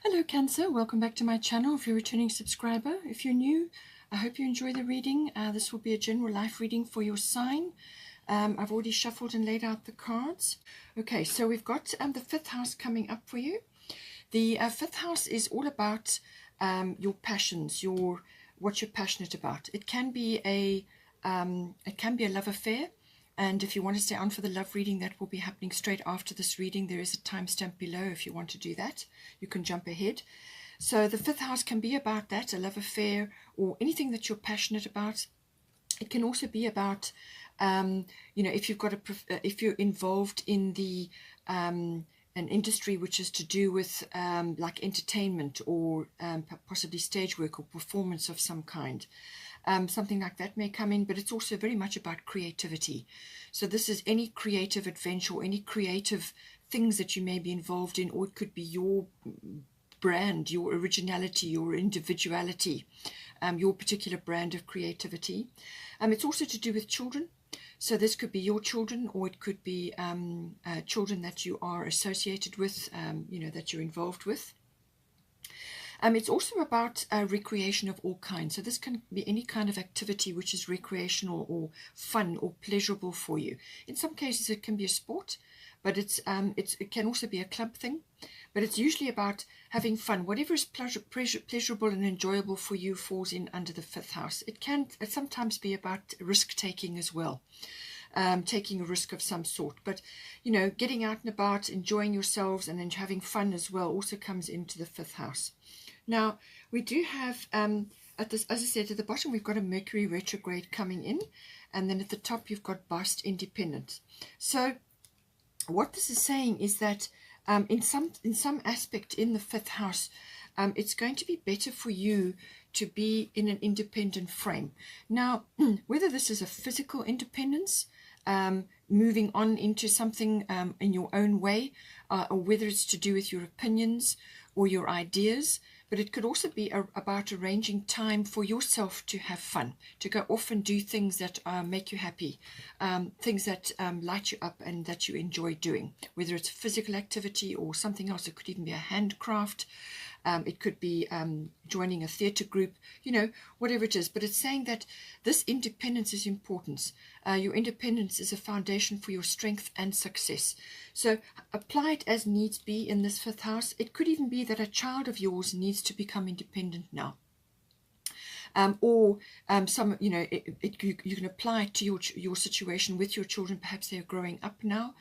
Hello Cancer, welcome back to my channel. If you're a returning subscriber, if you're new, I hope you enjoy the reading. This will be a general life reading for your sign. I've already shuffled and laid out the cards. Okay, so we've got the fifth house coming up for you. The fifth house is all about your passions, what you're passionate about. It can be a love affair. And if you want to stay on for the love reading, that will be happening straight after this reading. There is a timestamp below if you want to do that. You can jump ahead. So the fifth house can be about that, a love affair, or anything that you're passionate about. It can also be about, if you've got if you're involved in the an industry which is to do with like entertainment or possibly stage work or performance of some kind. Something like that may come in, but it's also very much about creativity. So this is any creative adventure or any creative things that you may be involved in, or it could be your brand, your originality, your individuality, your particular brand of creativity. It's also to do with children. So this could be your children, or it could be children that you are associated with, that you're involved with. It's also about recreation of all kinds. So this can be any kind of activity which is recreational or fun or pleasurable for you. In some cases it can be a sport, but it can also be a club thing. But it's usually about having fun. Whatever is pleasurable and enjoyable for you falls in under the fifth house. It can sometimes be about risk-taking as well. Taking a risk of some sort, but getting out and about, enjoying yourselves, and then having fun as well also comes into the fifth house. Now we do have at this, as I said, at the bottom we've got a Mercury retrograde coming in, and then at the top you've got Bast independent. So what this is saying is that in some aspect in the fifth house, it's going to be better for you to be in an independent frame. Now, whether this is a physical independence, moving on into something in your own way, or whether it's to do with your opinions or your ideas, but it could also be about arranging time for yourself to have fun, to go off and do things that make you happy, things that light you up and that you enjoy doing, whether it's physical activity or something else. It could even be a handcraft. It could be joining a theatre group, whatever it is. But it's saying that this independence is important. Your independence is a foundation for your strength and success. So apply it as needs be in this fifth house. It could even be that a child of yours needs to become independent now. You can apply it to your situation with your children. Perhaps they're growing up now,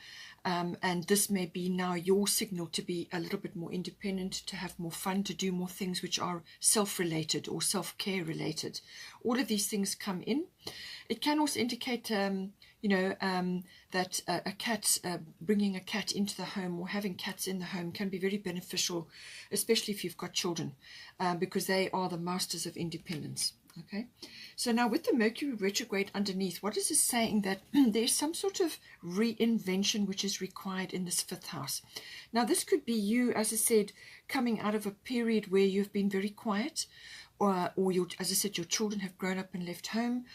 and this may be now your signal to be a little bit more independent, to have more fun, to do more things which are self-related or self-care related. All of these things come in. It can also indicate that a cat, bringing a cat into the home or having cats in the home can be very beneficial, especially if you've got children, because they are the masters of independence. Okay, so now with the Mercury retrograde underneath, what is this saying? That there's some sort of reinvention which is required in this fifth house. Now this could be you, as I said, coming out of a period where you've been very quiet, or as I said, your children have grown up and left home,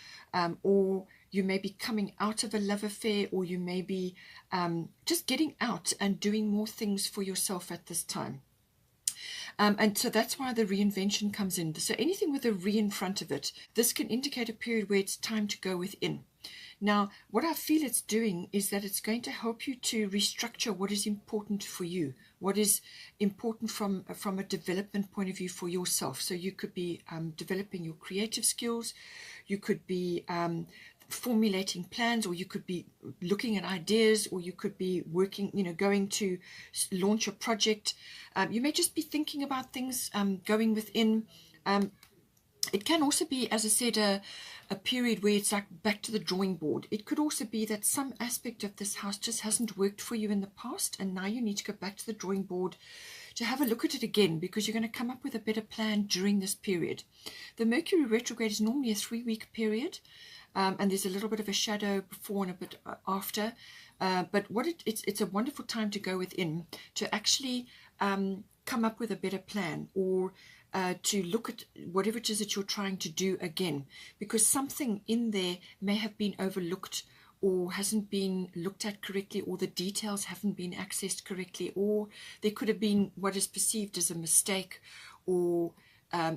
or you may be coming out of a love affair, or you may be just getting out and doing more things for yourself at this time. And so that's why the reinvention comes in. So anything with a re in front of it, this can indicate a period where it's time to go within. Now, what I feel it's doing is that it's going to help you to restructure what is important for you, what is important from a development point of view for yourself. So you could be developing your creative skills, you could be formulating plans, or you could be looking at ideas, or you could be working, going to launch a project. You may just be thinking about things going within. It can also be, as I said, a period where it's like back to the drawing board. It could also be that some aspect of this house just hasn't worked for you in the past, and now you need to go back to the drawing board to have a look at it again, because you're going to come up with a better plan during this period. The Mercury retrograde is normally a 3-week period. And there's a little bit of a shadow before and a bit after, but it's a wonderful time to go within, to actually come up with a better plan, or to look at whatever it is that you're trying to do again, because something in there may have been overlooked, or hasn't been looked at correctly, or the details haven't been accessed correctly, or there could have been what is perceived as a mistake, or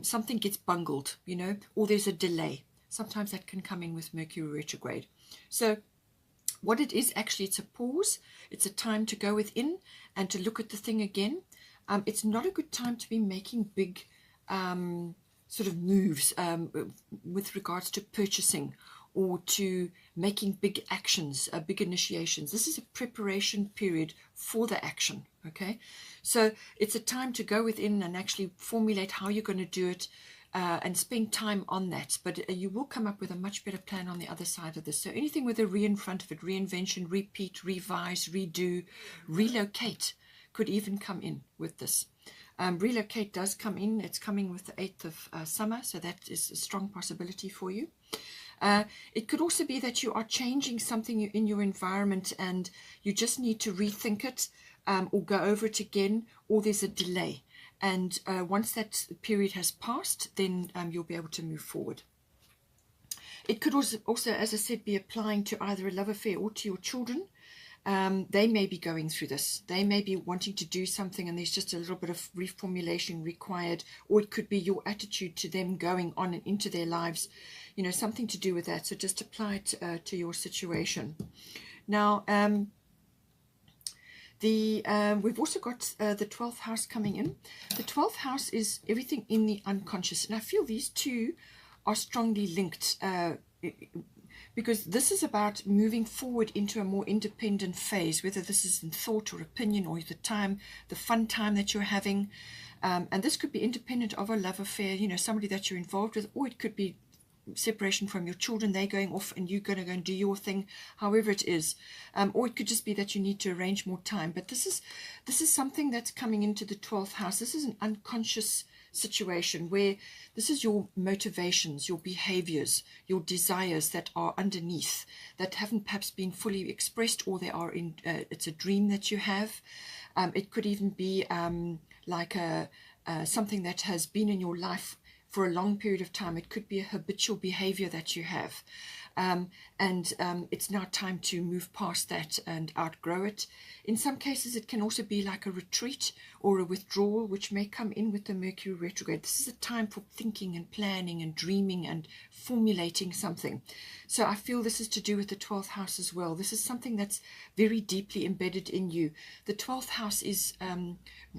something gets bungled, you know, or there's a delay. Sometimes that can come in with Mercury retrograde. So what it is actually, it's a pause. It's a time to go within and to look at the thing again. It's not a good time to be making big sort of moves with regards to purchasing or to making big actions, big initiations. This is a preparation period for the action, okay? So it's a time to go within and actually formulate how you're going to do it, and spend time on that. But you will come up with a much better plan on the other side of this. So anything with a re in front of it, reinvention, repeat, revise, redo, relocate could even come in with this. Relocate does come in. It's coming with the 8th of summer, so that is a strong possibility for you. It could also be that you are changing something in your environment and you just need to rethink it, or go over it again, or there's a delay. And once that period has passed, then you'll be able to move forward. It could also, as I said, be applying to either a love affair or to your children. They may be going through this. They may be wanting to do something and there's just a little bit of reformulation required, or it could be your attitude to them going on and into their lives, you know, something to do with that. So just apply it to your situation. Now, we've also got the 12th house coming in. The 12th house is everything in the unconscious, and I feel these two are strongly linked, because this is about moving forward into a more independent phase, whether this is in thought or opinion or the fun time that you're having, and this could be independent of a love affair, you know, somebody that you're involved with, or it could be separation from your children, they're going off and you're going to go and do your thing, however it is, or it could just be that you need to arrange more time. But this is something that's coming into the 12th house. This is an unconscious situation where this is your motivations, your behaviors, your desires that are underneath, that haven't perhaps been fully expressed, or they are in it's a dream that you have. It could even be like something that has been in your life for a long period of time. It could be a habitual behavior that you have, and it's now time to move past that and outgrow it. In some cases it can also be like a retreat or a withdrawal, which may come in with the Mercury retrograde. This is a time for thinking and planning and dreaming and formulating something. So I feel this is to do with the 12th house as well. This is something that's very deeply embedded in you. The 12th house is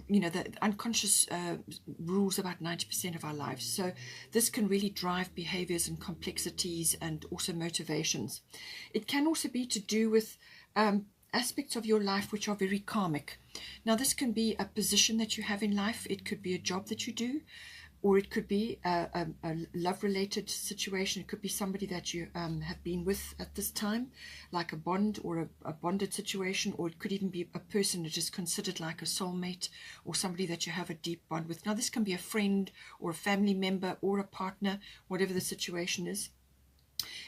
you know, the unconscious rules about 90% of our lives. So this can really drive behaviors and complexities and also motivations. It can also be to do with aspects of your life which are very karmic. Now this can be a position that you have in life. It could be a job that you do, or it could be a love-related situation. It could be somebody that you have been with at this time, like a bond or a bonded situation, or it could even be a person that is considered like a soulmate or somebody that you have a deep bond with. Now this can be a friend or a family member or a partner, whatever the situation is.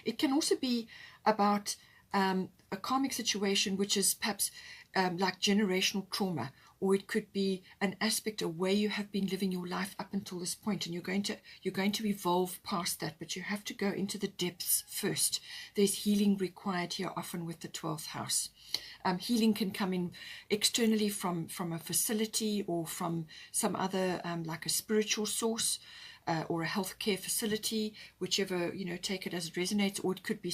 It can also be about a karmic situation which is perhaps like generational trauma, or it could be an aspect of where you have been living your life up until this point, and you're going to evolve past that, but you have to go into the depths first. There's healing required here, often with the 12th house. Healing can come in externally from a facility or from some other like a spiritual source, or a healthcare facility, whichever, you know, take it as it resonates. Or it could be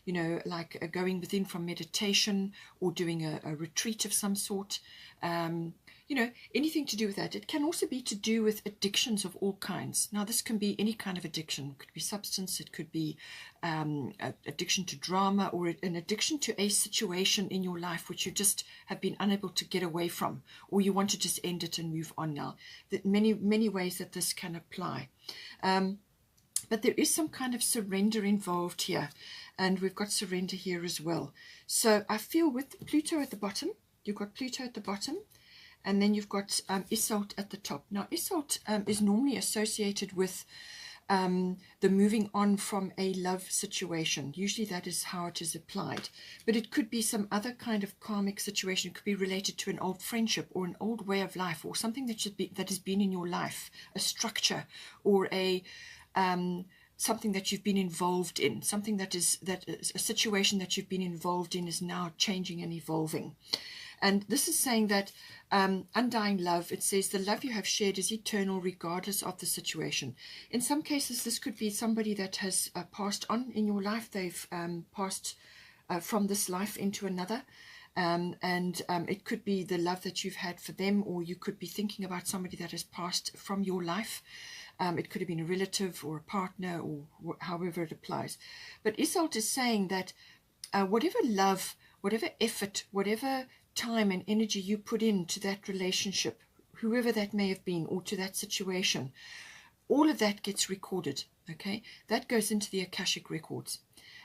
you know, like going within from meditation, or doing a retreat of some sort, you know, anything to do with that. It can also be to do with addictions of all kinds. Now this can be any kind of addiction. It could be substance, it could be addiction to drama, or an addiction to a situation in your life which you just have been unable to get away from, or you want to just end it and move on now. Many ways that this can apply. But there is some kind of surrender involved here, and we've got surrender here as well. So I feel with Pluto at the bottom, you've got Pluto at the bottom, and then you've got Isolde at the top. Now Isolde is normally associated with the moving on from a love situation. Usually that is how it is applied, but it could be some other kind of karmic situation. It could be related to an old friendship or an old way of life, or something that has been in your life, a structure, or a something that you've been involved in, something that is a situation that you've been involved in is now changing and evolving. And this is saying that undying love, it says the love you have shared is eternal regardless of the situation. In some cases, this could be somebody that has passed on in your life. They've passed from this life into another. It could be the love that you've had for them, or you could be thinking about somebody that has passed from your life. It could have been a relative or a partner, or however it applies. But Isolde is saying that whatever love, whatever effort, whatever time and energy you put into that relationship, whoever that may have been, or to that situation, all of that gets recorded, okay? That goes into the Akashic records,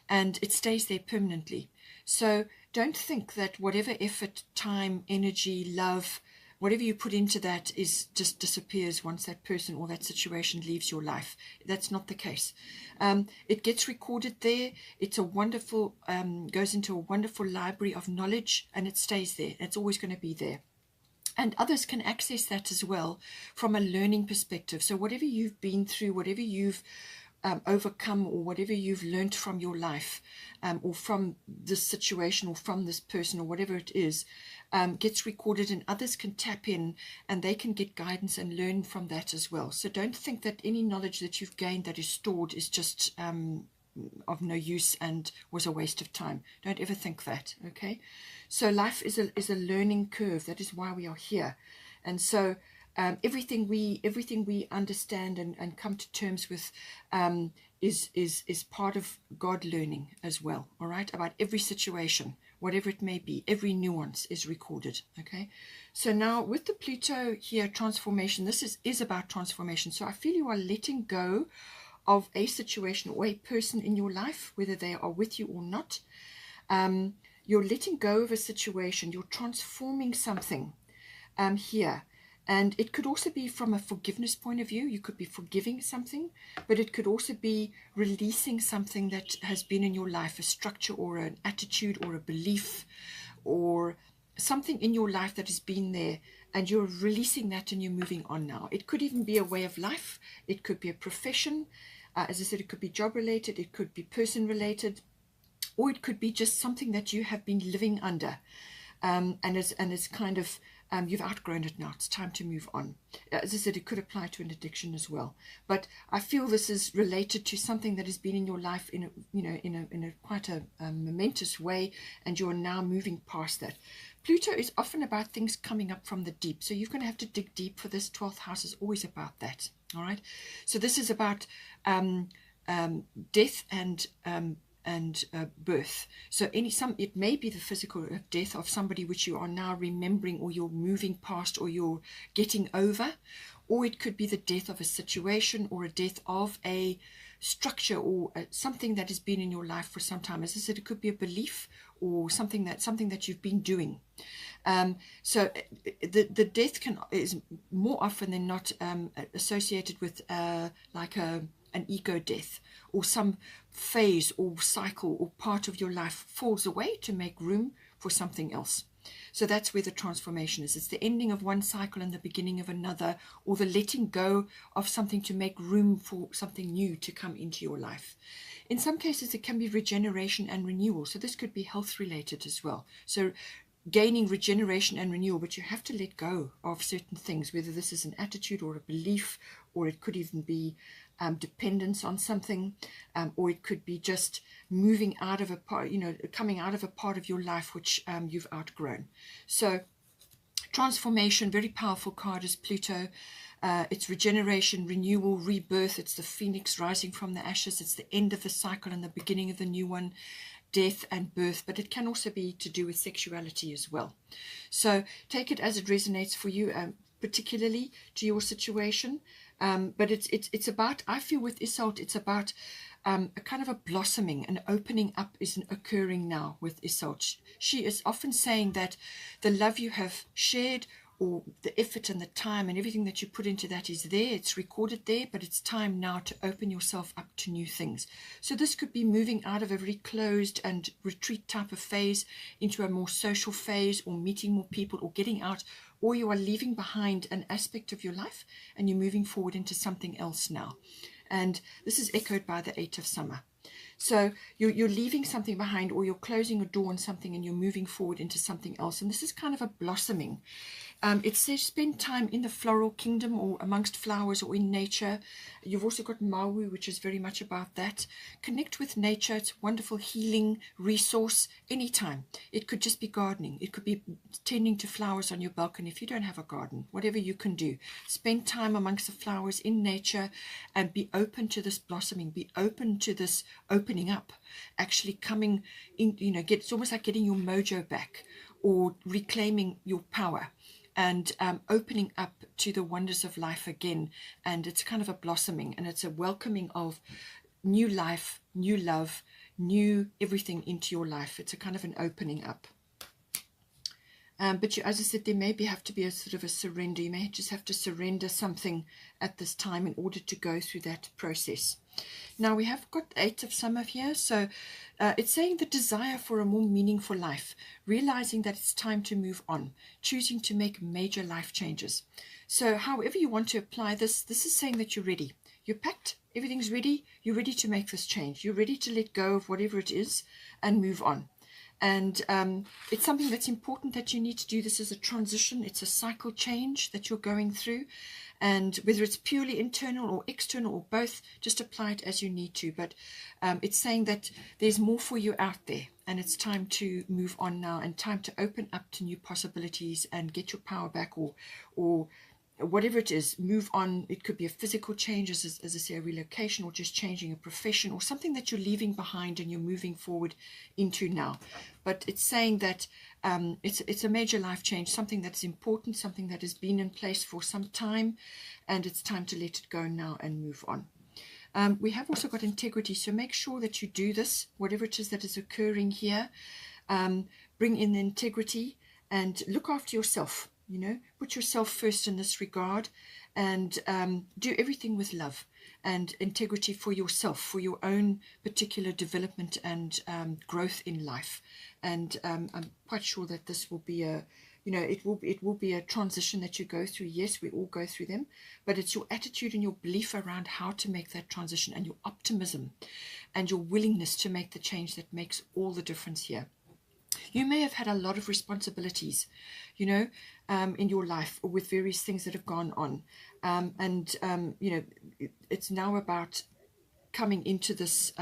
and it stays there permanently. So don't think that whatever effort, time, energy, love, whatever you put into that is just disappears once that person or that situation leaves your life. That's not the case. It gets recorded there. It's a wonderful, goes into a wonderful library of knowledge, and it stays there. It's always going to be there. And others can access that as well from a learning perspective. So whatever you've been through, whatever you've overcome, or whatever you've learned from your life, or from this situation, or from this person, or whatever it is, gets recorded, and others can tap in and they can get guidance and learn from that as well. So don't think that any knowledge that you've gained that is stored is just of no use and was a waste of time. Don't ever think that, okay? So life is a learning curve. That is why we are here. And so everything we understand and come to terms with is part of God learning as well, all right? About every situation, whatever it may be, every nuance is recorded, okay? So now with the Pluto here, transformation, this is about transformation. So I feel you are letting go of a situation or a person in your life, whether they are with you or not. You're letting go of a situation. You're transforming something here. And it could also be from a forgiveness point of view. You could be forgiving something, but it could also be releasing something that has been in your life, a structure or an attitude or a belief or something in your life that has been there, and you're releasing that and you're moving on now. It could even be a way of life. It could be a profession. As I said, it could be job related. It could be person related, or it could be just something that you have been living under. And it's kind of, you've outgrown it now. It's time to move on. As I said, it could apply to an addiction as well. But I feel this is related to something that has been in your life in a quite a momentous way, and you're now moving past that. Pluto is often about things coming up from the deep. So you're going to have to dig deep for this. 12th house is always about that. All right. So this is about death and birth. So it may be the physical death of somebody which you are now remembering, or you're moving past, or you're getting over, or it could be the death of a situation, or a death of a structure, or something that has been in your life for some time. As I said, it could be a belief or something that you've been doing. So the death is more often than not associated with like an ego death, or some phase or cycle or part of your life falls away to make room for something else. So that's where the transformation is. It's the ending of one cycle and the beginning of another, or the letting go of something to make room for something new to come into your life. In some cases, it can be regeneration and renewal. So this could be health related as well. So gaining regeneration and renewal, but you have to let go of certain things, whether this is an attitude or a belief, or it could even be dependence on something, or it could be just moving out of a part, coming out of a part of your life which you've outgrown. So transformation, very powerful card is Pluto. It's regeneration, renewal, rebirth. It's the phoenix rising from the ashes. It's the end of the cycle and the beginning of the new one. Death and birth, but it can also be to do with sexuality as well. So take it as it resonates for you, particularly to your situation. But it's about, I feel with Isolde, it's about a kind of a blossoming, an opening up is occurring now with Isolde. She is often saying that the love you have shared, or the effort and the time and everything that you put into that is there, it's recorded there, but it's time now to open yourself up to new things. So this could be moving out of a very closed and retreat type of phase into a more social phase, or meeting more people, or getting out, or you are leaving behind an aspect of your life and you're moving forward into something else now. And this is echoed by the 8 of summer. So you're leaving something behind, or you're closing a door on something and you're moving forward into something else. And this is kind of a blossoming. It says spend time in the floral kingdom or amongst flowers or in nature. You've also got Maui, which is very much about that. Connect with nature. It's a wonderful healing resource anytime. It could just be gardening. It could be tending to flowers on your balcony if you don't have a garden. Whatever you can do. Spend time amongst the flowers in nature and be open to this blossoming. Be open to this opening up. Actually coming in, it's almost like getting your mojo back or reclaiming your power. And opening up to the wonders of life again. And it's kind of a blossoming, and it's a welcoming of new life, new love, new everything into your life. It's a kind of an opening up. But as I said, there may have to be a sort of a surrender. You may just have to surrender something at this time in order to go through that process. Now we have got 8 of summer here, so it's saying the desire for a more meaningful life, realizing that it's time to move on, choosing to make major life changes. So however you want to apply this, this is saying that you're ready. You're packed, everything's ready, you're ready to make this change. You're ready to let go of whatever it is and move on. And it's something that's important that you need to do. This is a transition. It's a cycle change that you're going through. And whether it's purely internal or external or both, just apply it as you need to. But it's saying that there's more for you out there. And it's time to move on now and time to open up to new possibilities and get your power back or whatever it is, move on. It could be a physical change, as I say, a relocation, or just changing a profession, or something that you're leaving behind and you're moving forward into now. But it's saying that it's a major life change, something that's important, something that has been in place for some time, and it's time to let it go now and move on. We have also got integrity, so make sure that you do this, whatever it is that is occurring here. Bring in the integrity and look after yourself. Put yourself first in this regard, and do everything with love and integrity for yourself, for your own particular development and growth in life. And I'm quite sure that this will be it will be a transition that you go through. Yes, we all go through them, but it's your attitude and your belief around how to make that transition, and your optimism and your willingness to make the change that makes all the difference here. You may have had a lot of responsibilities, in your life, or with various things that have gone on. It's now about coming into this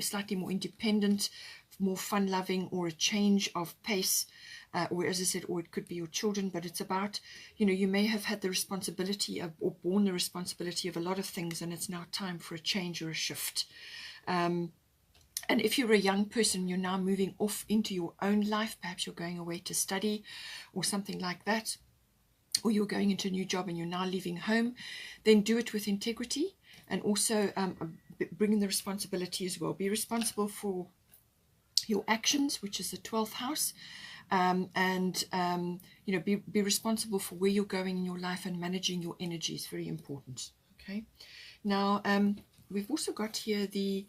slightly more independent, more fun-loving, or a change of pace, or as I said, or it could be your children, but it's about, you may have had the responsibility of, or borne the responsibility of a lot of things, and it's now time for a change or a shift. And if you're a young person, you're now moving off into your own life, perhaps you're going away to study or something like that, or you're going into a new job and you're now leaving home, then do it with integrity, and also bring in the responsibility as well. Be responsible for your actions, which is the 12th house, be responsible for where you're going in your life, and managing your energy is very important. Okay, now we've also got here the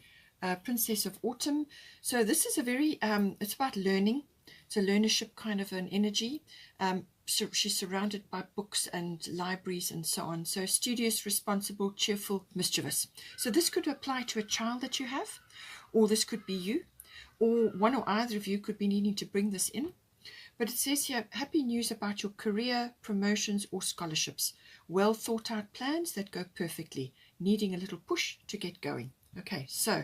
Princess of Autumn. So this is a very, it's about learning. It's a learnership kind of an energy. So she's surrounded by books and libraries and so on. So studious, responsible, cheerful, mischievous. So this could apply to a child that you have, or this could be you, or one or either of you could be needing to bring this in. But it says here, happy news about your career, promotions, or scholarships. Well thought out plans that go perfectly, needing a little push to get going. Okay, so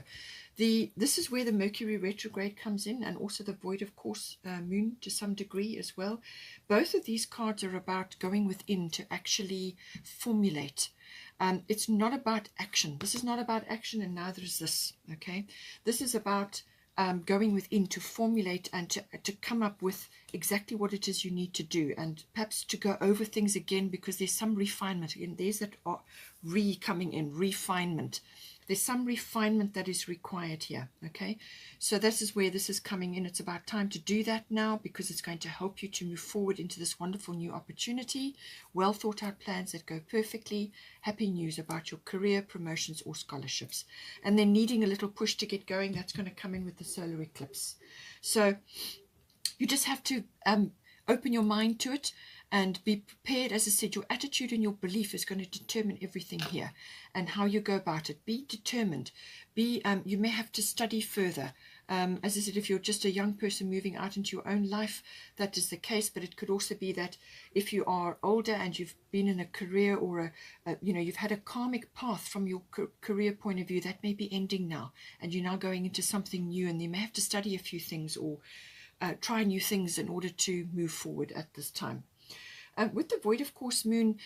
this is where the Mercury retrograde comes in, and also the void, of course, moon to some degree as well. Both of these cards are about going within to actually formulate. It's not about action. This is not about action, and neither is this. Okay, this is about going within to formulate and to come up with exactly what it is you need to do, and perhaps to go over things again, because there's some refinement. Again, there's that coming in, refinement. There's some refinement that is required here. Okay, so this is where this is coming in. It's about time to do that now, because it's going to help you to move forward into this wonderful new opportunity. Well thought out plans that go perfectly. Happy news about your career, promotions, or scholarships. And then needing a little push to get going. That's going to come in with the solar eclipse. So you just have to open your mind to it, And be prepared. As I said, your attitude and your belief is going to determine everything here, and how you go about it. Be determined. You may have to study further. As I said, if you're just a young person moving out into your own life, that is the case. But it could also be that if you are older and you've been in a career, or you've had a karmic path from your career point of view, that may be ending now, and you're now going into something new, and you may have to study a few things, or try new things in order to move forward at this time. With the void of course moon,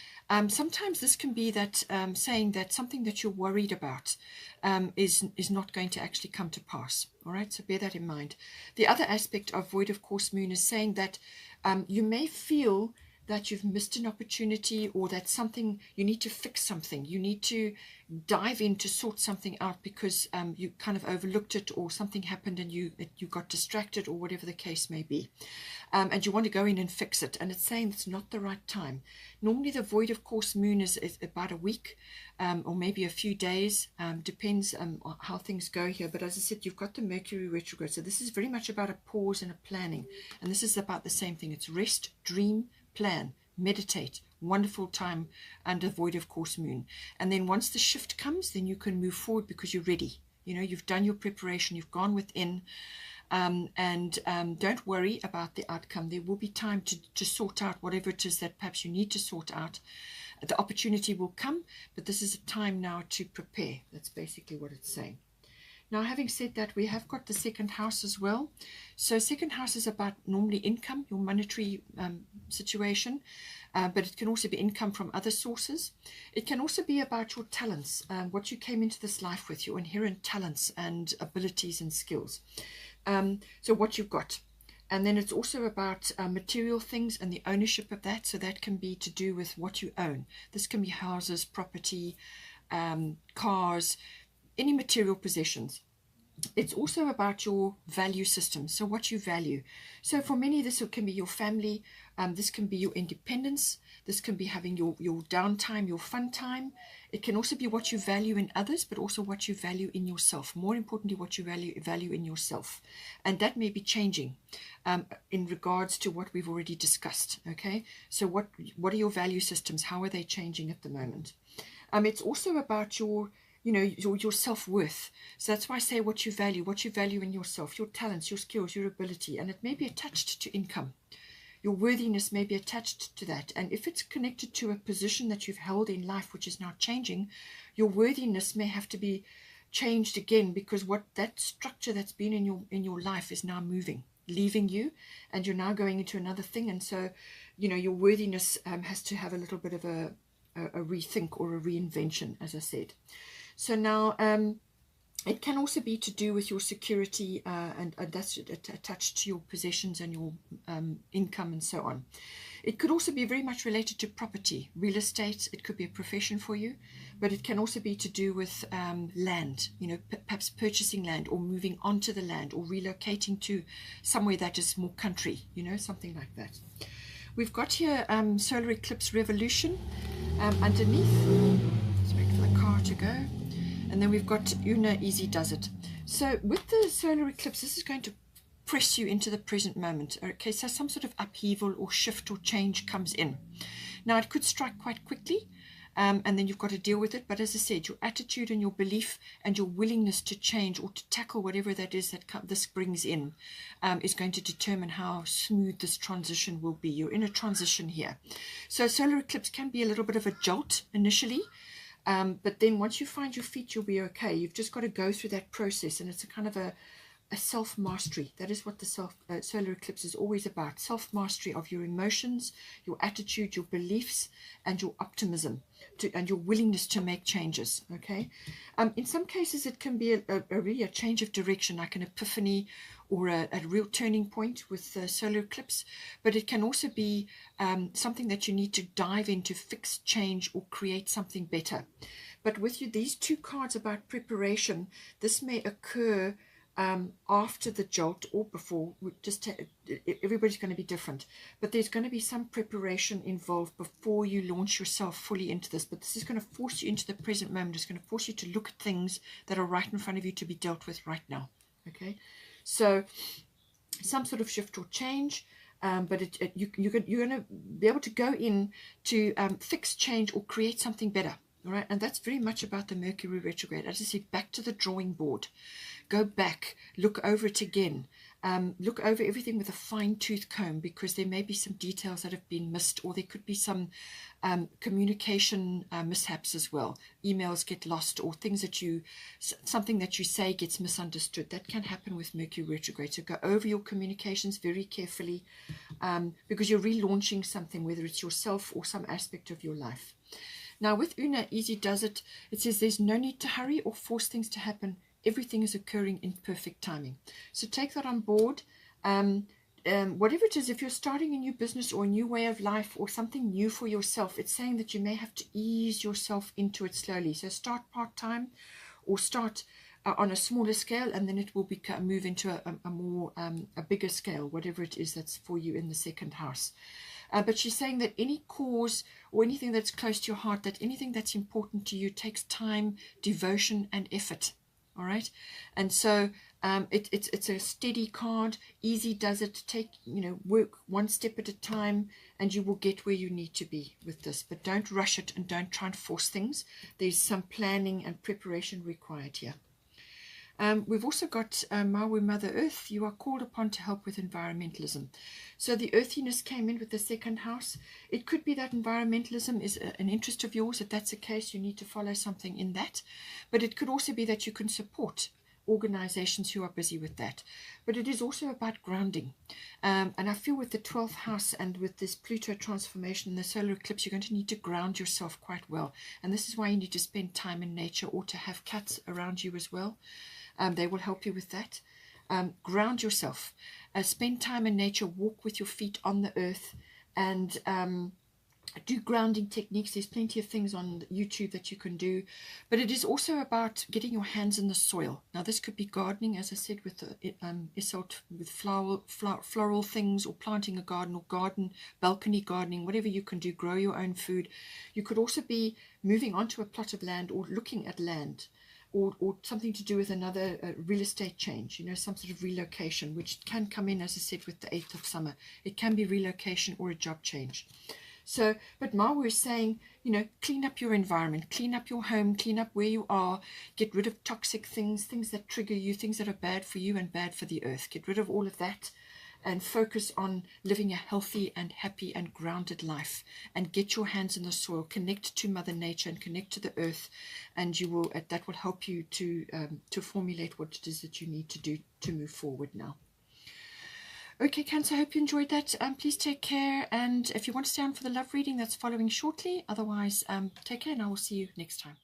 sometimes this can be that saying that something that you're worried about is not going to actually come to pass. All right, so bear that in mind. The other aspect of void of course moon is saying that you may feel that you've missed an opportunity, or that something, you need to fix something, you need to dive in to sort something out because you kind of overlooked it, or something happened and you got distracted, or whatever the case may be, and you want to go in and fix it, and it's saying it's not the right time. Normally the void of course moon is about a week, or maybe a few days, depends on how things go here. But as I said, you've got the Mercury retrograde, so this is very much about a pause and a planning, and this is about the same thing. It's rest, dream, plan, meditate. Wonderful time under void of course moon. And then once the shift comes, then you can move forward because you're ready. You've done your preparation, you've gone within, and don't worry about the outcome. There will be time to sort out whatever it is that perhaps you need to sort out. The opportunity will come, but this is a time now to prepare. That's basically what it's saying. Now, having said that, we have got the second house as well. So second house is about normally income, your monetary situation, but it can also be income from other sources. It can also be about your talents, what you came into this life with, your inherent talents and abilities and skills. So what you've got. And then it's also about material things and the ownership of that. So that can be to do with what you own. This can be houses, property, cars, any material possessions. It's also about your value system, so what you value. So for many, this can be your family, this can be your independence, this can be having your downtime, your fun time. It can also be what you value in others, but also what you value in yourself. More importantly, what you value in yourself. And that may be changing in regards to what we've already discussed. Okay, so what are your value systems? How are they changing at the moment? It's also about your self-worth. So that's why I say what you value in yourself, your talents, your skills, your ability, and it may be attached to income. Your worthiness may be attached to that. And if it's connected to a position that you've held in life, which is now changing, your worthiness may have to be changed again, because what that structure that's been in your life is now moving, leaving you, and you're now going into another thing. And so, your worthiness has to have a little bit of a rethink or a reinvention, as I said. So now it can also be to do with your security, and that's attached to your possessions and your income and so on. It could also be very much related to property, real estate. It could be a profession for you, but it can also be to do with land, perhaps purchasing land or moving onto the land or relocating to somewhere that is more country, something like that. We've got here solar eclipse revolution underneath. Let's wait for the car to go. And then we've got Una Easy Does It. So with the solar eclipse, this is going to press you into the present moment. Okay, so some sort of upheaval or shift or change comes in. Now, it could strike quite quickly, and then you've got to deal with it. But as I said, your attitude and your belief and your willingness to change or to tackle whatever that is that this brings in is going to determine how smooth this transition will be. You're in a transition here. So solar eclipse can be a little bit of a jolt initially. But then once you find your feet, you'll be okay. You've just got to go through that process, and it's a kind of a self-mastery. That is what the solar eclipse is always about. Self-mastery of your emotions, your attitude, your beliefs, and your optimism, and your willingness to make changes. Okay. In some cases, it can be really a change of direction, like an epiphany or a real turning point with the solar eclipse. But it can also be something that you need to dive into, fix, change, or create something better. But with these two cards about preparation, this may occur after the jolt or before. Everybody's going to be different, but there's going to be some preparation involved before you launch yourself fully into this. But this is going to force you into the present moment. It's going to force you to look at things that are right in front of you to be dealt with right now. Okay, so some sort of shift or change. but you're going to be able to go in to fix, change, or create something better. All right, and that's very much about the Mercury retrograde. As I said, back to the drawing board. Go back, look over it again. Look over everything with a fine-tooth comb, because there may be some details that have been missed, or there could be some communication mishaps as well. Emails get lost, or something that you say gets misunderstood. That can happen with Mercury retrograde. So go over your communications very carefully, because you're relaunching something, whether it's yourself or some aspect of your life. Now with Una, easy does it. It says there's no need to hurry or force things to happen. Everything is occurring in perfect timing. So take that on board. Whatever it is, if you're starting a new business or a new way of life or something new for yourself, it's saying that you may have to ease yourself into it slowly. So start part-time, or start on a smaller scale, and then it will move into a bigger scale, whatever it is that's for you in the second house. But she's saying that any cause or anything that's close to your heart, that anything that's important to you takes time, devotion, and effort. All right, and so it's a steady card. Easy does it. Work one step at a time, and you will get where you need to be with this. But don't rush it, and don't try and force things. There's some planning and preparation required here. We've also got Maui Mother Earth. You are called upon to help with environmentalism. So the earthiness came in with the second house. It could be that environmentalism is an interest of yours. If that's the case, you need to follow something in that. But it could also be that you can support organizations who are busy with that. But it is also about grounding. And I feel with the 12th house and with this Pluto transformation and the solar eclipse, you're going to need to ground yourself quite well. And this is why you need to spend time in nature, or to have cats around you as well. They will help you with that. Ground yourself. Spend time in nature. Walk with your feet on the earth, and do grounding techniques. There's plenty of things on YouTube that you can do. But it is also about getting your hands in the soil. Now, this could be gardening, as I said, with Isolt, with floral things, or planting a garden, or balcony gardening, whatever you can do. Grow your own food. You could also be moving onto a plot of land, or looking at land. Or something to do with another real estate change, some sort of relocation, which can come in, as I said, with the 8th of summer. It can be relocation or a job change. So, but Maui is saying, clean up your environment, clean up your home, clean up where you are, get rid of toxic things that trigger you, things that are bad for you and bad for the earth. Get rid of all of that, and focus on living a healthy and happy and grounded life, and get your hands in the soil. Connect to Mother Nature and connect to the earth, and that will help you to formulate what it is that you need to do to move forward now. Okay, Cancer, I hope you enjoyed that. Please take care, and if you want to stay on for the love reading, that's following shortly. Otherwise, take care, and I will see you next time.